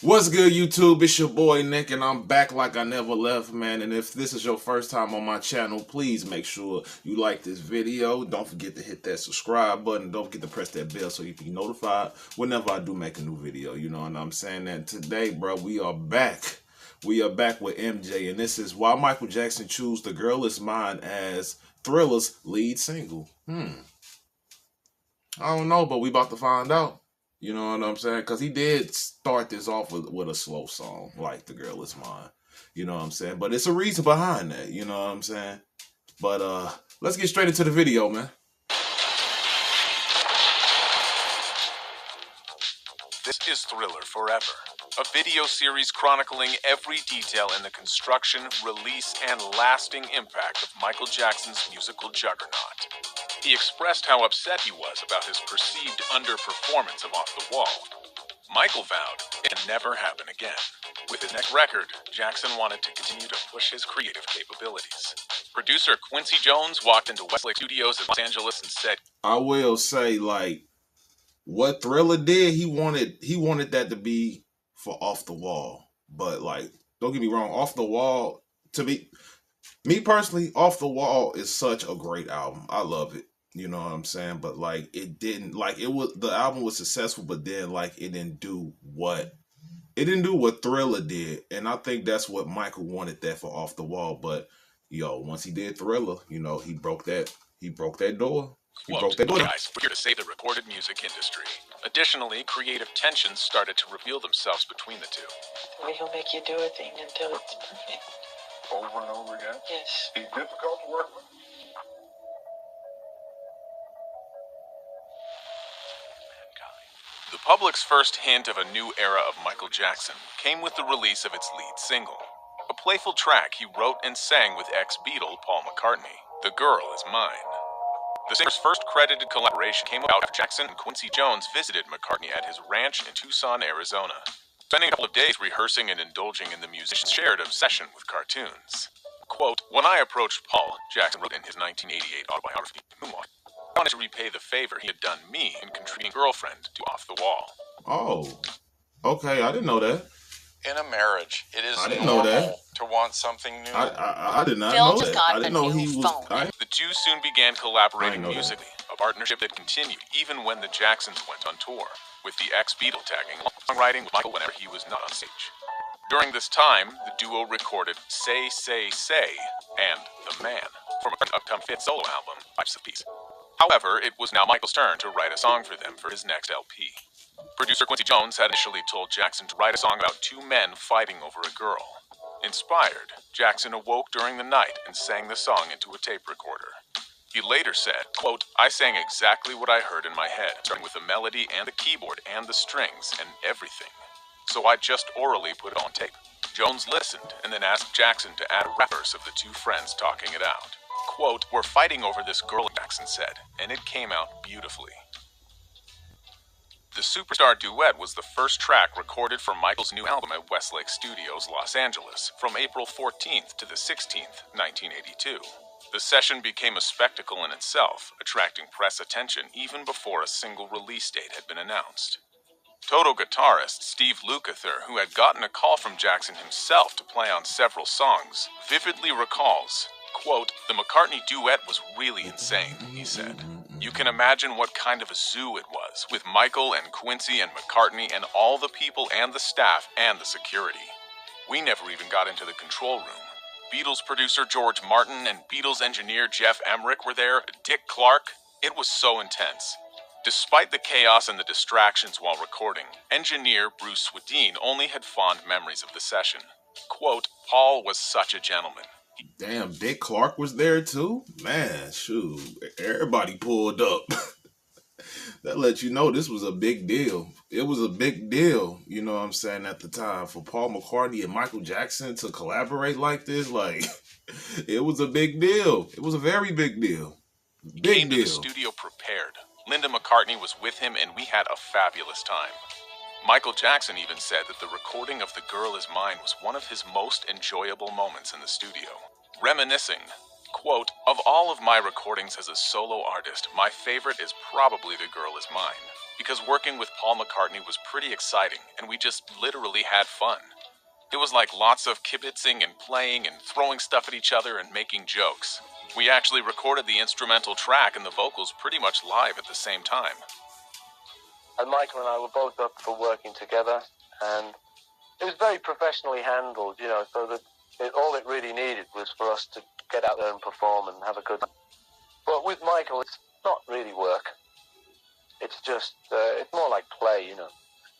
What's good, YouTube? It's your boy Nick, and I'm back like I never left, man. And if this is your first time on my channel, please make sure you like this video. Don't forget to hit that subscribe button. Don't forget to press that bell so you can be notified whenever I do make a new video. You know what I'm saying? And today, bro, we are back. We are back with MJ, and this is why Michael Jackson chose The Girl Is Mine as Thriller's lead single. I don't know, but we about to find out. You know what I'm saying? Because he did start this off with a slow song, like The Girl Is Mine. You know what I'm saying? But it's a reason behind that. You know what I'm saying? But let's get straight into the video, man. This is Thriller Forever, a video series chronicling every detail in the construction, release, and lasting impact of Michael Jackson's musical juggernaut. He expressed how upset he was about his perceived underperformance of Off the Wall. Michael vowed it would never happen again. With his next record, Jackson wanted to continue to push his creative capabilities. Producer Quincy Jones walked into Westlake Studios in Los Angeles and said, I will say, like, what Thriller did, he wanted that to be for Off the Wall. But, like, don't get me wrong, Off the Wall, to me personally, Off the Wall is such a great album. I love it. You know what I'm saying? But like the album was successful, but then like it didn't do what Thriller did. And I think that's what Michael wanted that for Off the Wall. But once he did Thriller, he broke that door. Quote, guys, we're here to save the recorded music industry. Additionally, creative tensions started to reveal themselves between the two. He'll make you do a thing until it's perfect. Over and over again? Yes. He's difficult to work with. The public's first hint of a new era of Michael Jackson came with the release of its lead single, a playful track he wrote and sang with ex-Beatle Paul McCartney, The Girl Is Mine. The singer's first credited collaboration came about after Jackson and Quincy Jones visited McCartney at his ranch in Tucson, Arizona. Spending a couple of days rehearsing and indulging in the musician's shared obsession with cartoons. Quote, when I approached Paul, Jackson wrote in his 1988 autobiography, Moonwalk, I wanted to repay the favor he had done me in contributing Girlfriend to Off the Wall. Oh, okay, I didn't know that. In a marriage, it is I didn't know that. to want something new. I did not know that. I didn't know he was. The two soon began collaborating musically, a partnership that continued even when the Jacksons went on tour, with the ex-Beatle tagging along writing with Michael whenever he was not on stage. During this time, the duo recorded Say, Say, Say and The Man from an upcoming fifth solo album, Life's a Piece. However, it was now Michael's turn to write a song for them for his next LP. Producer Quincy Jones had initially told Jackson to write a song about two men fighting over a girl. Inspired, Jackson awoke during the night and sang the song into a tape recorder. He later said, quote, I sang exactly what I heard in my head, starting with the melody and the keyboard and the strings and everything. So I just orally put it on tape. Jones listened and then asked Jackson to add a rap verse of the two friends talking it out. Quote, we're fighting over this girl, Jackson said, and it came out beautifully. The Superstar Duet was the first track recorded for Michael's new album at Westlake Studios, Los Angeles, from April 14th to the 16th, 1982. The session became a spectacle in itself, attracting press attention even before a single release date had been announced. Toto guitarist Steve Lukather, who had gotten a call from Jackson himself to play on several songs, vividly recalls, quote, the McCartney duet was really insane, he said. You can imagine what kind of a zoo it was, with Michael and Quincy and McCartney and all the people and the staff and the security. We never even got into the control room. Beatles producer George Martin and Beatles engineer Jeff Emmerich were there, Dick Clark. It was so intense. Despite the chaos and the distractions while recording, engineer Bruce Swedien only had fond memories of the session. Quote, Paul was such a gentleman. Damn, Dick Clark was there too? Man, shoot, everybody pulled up. That lets you know this was a big deal. It was a big deal, you know what I'm saying, at the time. For Paul McCartney and Michael Jackson to collaborate like this, like, it was a big deal. It was a very big deal. He came to the studio prepared. Linda McCartney was with him and we had a fabulous time. Michael Jackson even said that the recording of The Girl Is Mine was one of his most enjoyable moments in the studio. Reminiscing, quote, of all of my recordings as a solo artist, my favorite is probably The Girl Is Mine. because working with Paul McCartney was pretty exciting and we just literally had fun. It was like lots of kibitzing and playing and throwing stuff at each other and making jokes. We actually recorded the instrumental track and the vocals pretty much live at the same time. And Michael and I were both up for working together, and it was very professionally handled, so that all it really needed was for us to get out there and perform and have a good time. But with Michael, it's not really work. It's just, it's more like play,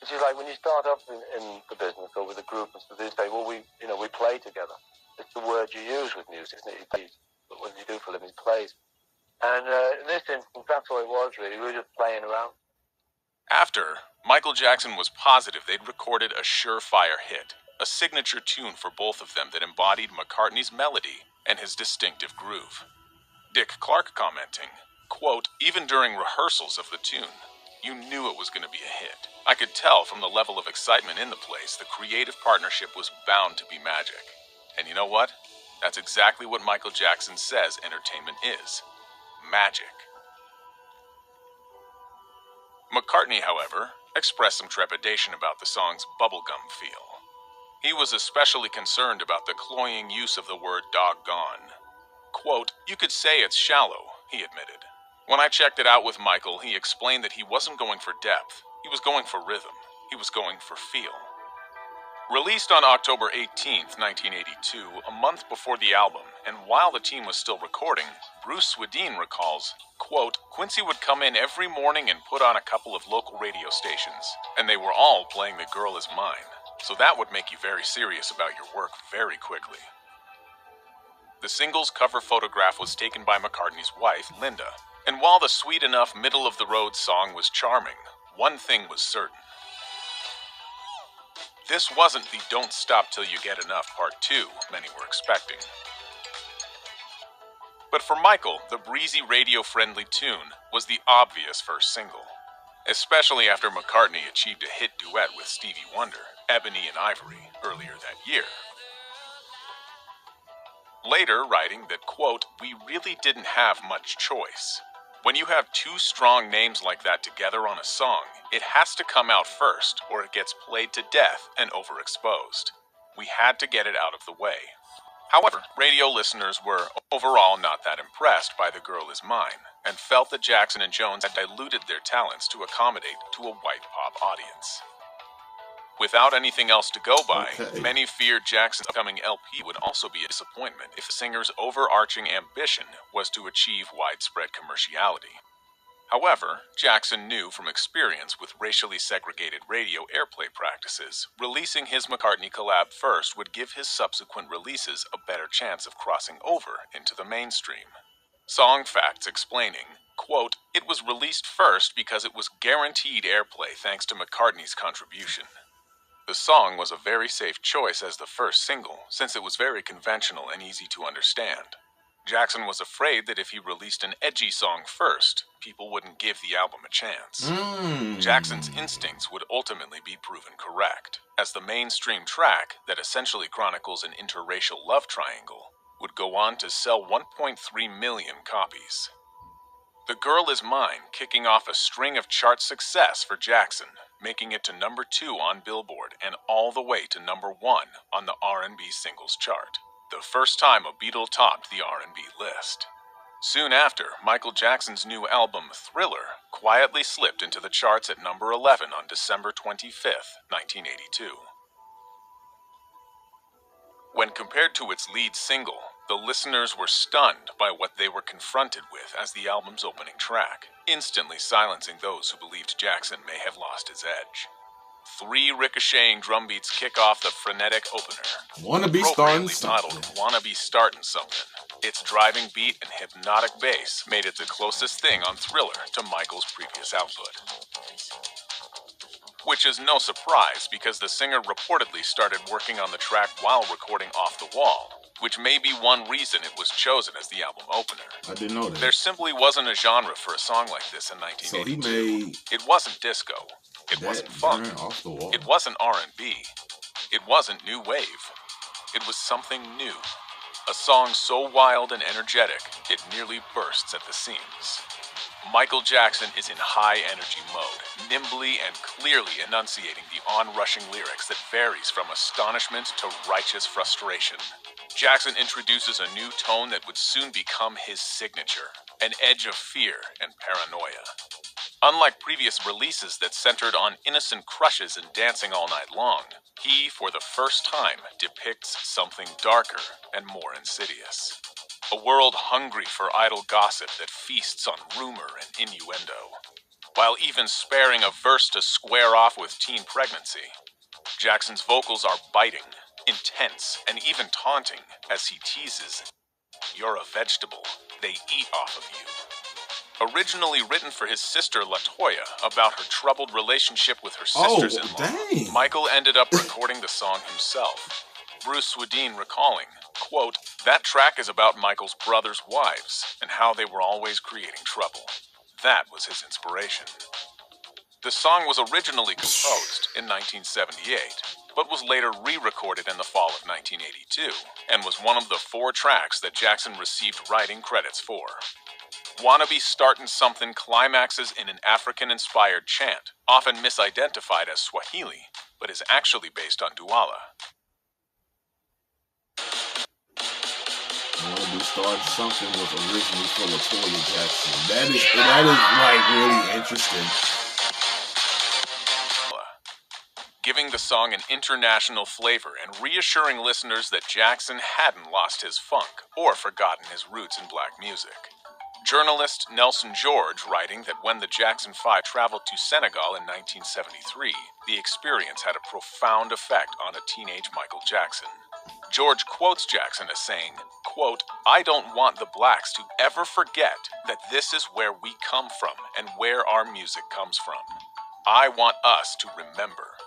It's just like when you start up in the business or with a group and stuff, they say, well, we play together. It's the word you use with music, isn't it? He plays, but what you do for them is plays. And in this instance, that's what it was really. We were just playing around. After, Michael Jackson was positive they'd recorded a surefire hit, a signature tune for both of them that embodied McCartney's melody and his distinctive groove. Dick Clark commenting, quote, "Even during rehearsals of the tune, you knew it was going to be a hit. I could tell from the level of excitement in the place the creative partnership was bound to be magic. And you know what? That's exactly what Michael Jackson says entertainment is. Magic." McCartney, however, expressed some trepidation about the song's bubblegum feel. He was especially concerned about the cloying use of the word doggone. Quote, "You could say it's shallow," he admitted. When I checked it out with Michael, he explained that he wasn't going for depth. He was going for rhythm. He was going for feel. Released on October 18th, 1982, a month before the album, and while the team was still recording, Bruce Swedien recalls, quote, "Quincy would come in every morning and put on a couple of local radio stations, and they were all playing The Girl Is Mine. So that would make you very serious about your work very quickly." The single's cover photograph was taken by McCartney's wife, Linda, and while the sweet enough middle-of-the-road song was charming, one thing was certain. This wasn't the Don't Stop Till You Get Enough Part 2 many were expecting. But for Michael, the breezy radio-friendly tune was the obvious first single, especially after McCartney achieved a hit duet with Stevie Wonder, Ebony and Ivory, earlier that year. Later writing that, quote, "We really didn't have much choice. When you have two strong names like that together on a song, it has to come out first or it gets played to death and overexposed. We had to get it out of the way." However, radio listeners were overall not that impressed by The Girl Is Mine and felt that Jackson and Jones had diluted their talents to accommodate to a white pop audience. Without anything else to go by, many feared Jackson's upcoming LP would also be a disappointment if the singer's overarching ambition was to achieve widespread commerciality. However, Jackson knew from experience with racially segregated radio airplay practices, releasing his McCartney collab first would give his subsequent releases a better chance of crossing over into the mainstream. Song Facts explaining, quote, "It was released first because it was guaranteed airplay thanks to McCartney's contribution. The song was a very safe choice as the first single, since it was very conventional and easy to understand. Jackson was afraid that if he released an edgy song first, people wouldn't give the album a chance. Jackson's instincts would ultimately be proven correct, as the mainstream track, that essentially chronicles an interracial love triangle, would go on to sell 1.3 million copies. The Girl Is Mine kicking off a string of chart success for Jackson, making it to number 2 on Billboard and all the way to number 1 on the R&B singles chart, the first time a Beatle topped the R&B list. Soon after, Michael Jackson's new album, Thriller, quietly slipped into the charts at number 11 on December 25th, 1982. When compared to its lead single, the listeners were stunned by what they were confronted with as the album's opening track, instantly silencing those who believed Jackson may have lost his edge. 3 ricocheting drum beats kick off the frenetic opener, appropriately titled "Wanna Be Startin' Something." Its driving beat and hypnotic bass made it the closest thing on Thriller to Michael's previous output. Which is no surprise because the singer reportedly started working on the track while recording Off the Wall, which may be one reason it was chosen as the album opener. I didn't know that. There simply wasn't a genre for a song like this in 1982. So he made... It wasn't disco. It wasn't funk. It wasn't R&B. It wasn't new wave. It was something new. A song so wild and energetic, it nearly bursts at the seams. Michael Jackson is in high energy mode, nimbly and clearly enunciating the onrushing lyrics that varies from astonishment to righteous frustration. Jackson introduces a new tone that would soon become his signature, an edge of fear and paranoia. Unlike previous releases that centered on innocent crushes and dancing all night long, he, for the first time, depicts something darker and more insidious. A world hungry for idle gossip that feasts on rumor and innuendo. While even sparing a verse to square off with teen pregnancy, Jackson's vocals are biting, intense, and even taunting as he teases, "You're a vegetable, they eat off of you." Originally written for his sister LaToya about her troubled relationship with her sisters-in-law, dang. Michael ended up recording the song himself. Bruce Swedien recalling, quote, "That track is about Michael's brother's wives and how they were always creating trouble. That was his inspiration." The song was originally composed in 1978, but was later re-recorded in the fall of 1982, and was one of the 4 tracks that Jackson received writing credits for. "Wanna Be Startin' Something" climaxes in an African-inspired chant, often misidentified as Swahili, but is actually based on Douala. Wanna Be Starting Something was originally for LaToya Jackson. That is like really interesting. Giving the song an international flavor and reassuring listeners that Jackson hadn't lost his funk or forgotten his roots in black music. Journalist Nelson George writing that when the Jackson 5 traveled to Senegal in 1973, the experience had a profound effect on a teenage Michael Jackson. George quotes Jackson as saying, quote, "I don't want the blacks to ever forget that this is where we come from and where our music comes from. I want us to remember."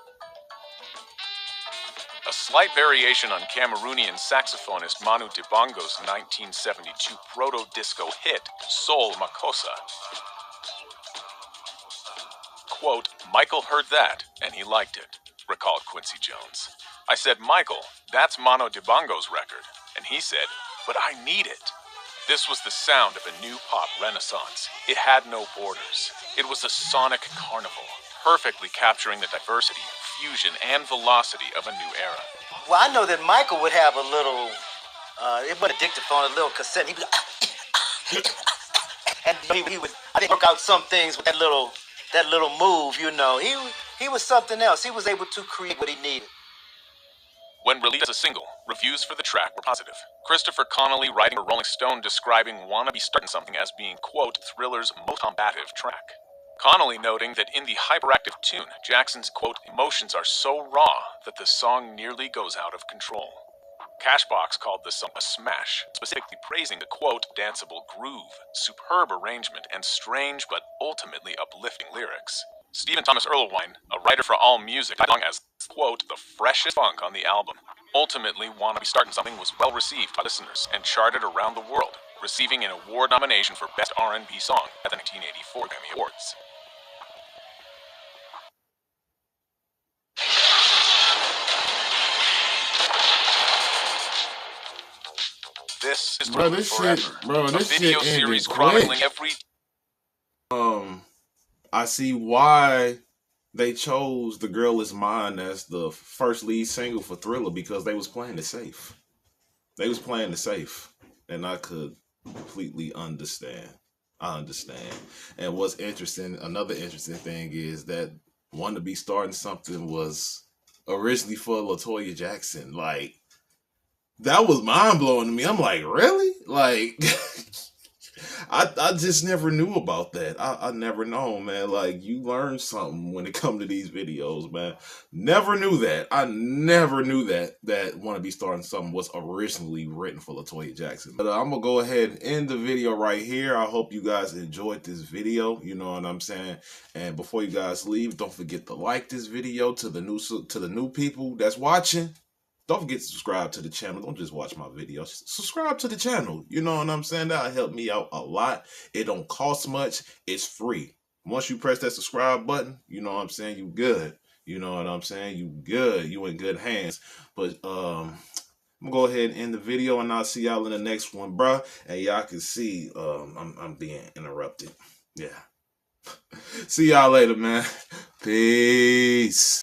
A slight variation on Cameroonian saxophonist Manu Dibango's 1972 proto-disco hit, Soul Makossa. Quote, "Michael heard that, and he liked it," recalled Quincy Jones. "I said, 'Michael, that's Manu Dibango's record,' and he said, 'But I need it.'" This was the sound of a new pop renaissance. It had no borders. It was a sonic carnival, perfectly capturing the diversity, fusion, and velocity of a new era. Well, I know that Michael would have a little, it wasn't a dictaphone, a little cassette. He would, and he would, I think, work out some things with that little move. You know, he was something else. He was able to create what he needed. When released as a single, reviews for the track were positive. Christopher Connolly writing for Rolling Stone describing "Wanna Be Startin' Something" as being, quote, "Thriller's most combative track." Connolly noting that in the hyperactive tune, Jackson's, quote, "emotions are so raw that the song nearly goes out of control." Cashbox called the song a smash, specifically praising the, quote, "danceable groove, superb arrangement, and strange but ultimately uplifting lyrics." Stephen Thomas Erlewine, a writer for AllMusic, song as, quote, "the freshest funk on the album." Ultimately, "Wanna Be Startin' Something" was well received by listeners and charted around the world, receiving an award nomination for Best R&B Song at the 1984 Grammy Awards. This is Bro, this Forever, shit, bro, a this video shit ended series quick. chronicling every... I see why they chose "The Girl Is Mine" as the first lead single for Thriller, because they was playing it safe. They was playing it safe, and I could completely understand. I understand. And what's interesting, another interesting thing is that "Wanna Be Starting Something" was originally for LaToya Jackson. Like, that was mind blowing to me. I'm like, really? Like, I just never knew about that. I never know, man. Like, you learn something when it comes to these videos, man. Never knew that. I never knew that "Wanna Be Starting Something" was originally written for LaToya Jackson. But I'm gonna go ahead and end the video right here. I hope you guys enjoyed this video. You know what I'm saying? And before you guys leave, don't forget to like this video. To the new people that's watching, don't forget to subscribe to the channel. Don't just watch my videos. Subscribe to the channel. You know what I'm saying? That'll help me out a lot. It don't cost much. It's free. Once you press that subscribe button, you know what I'm saying? You good. You know what I'm saying? You good. You in good hands. But I'm gonna go ahead and end the video, and I'll see y'all in the next one, bruh. And y'all can see I'm being interrupted. Yeah. See y'all later, man. Peace.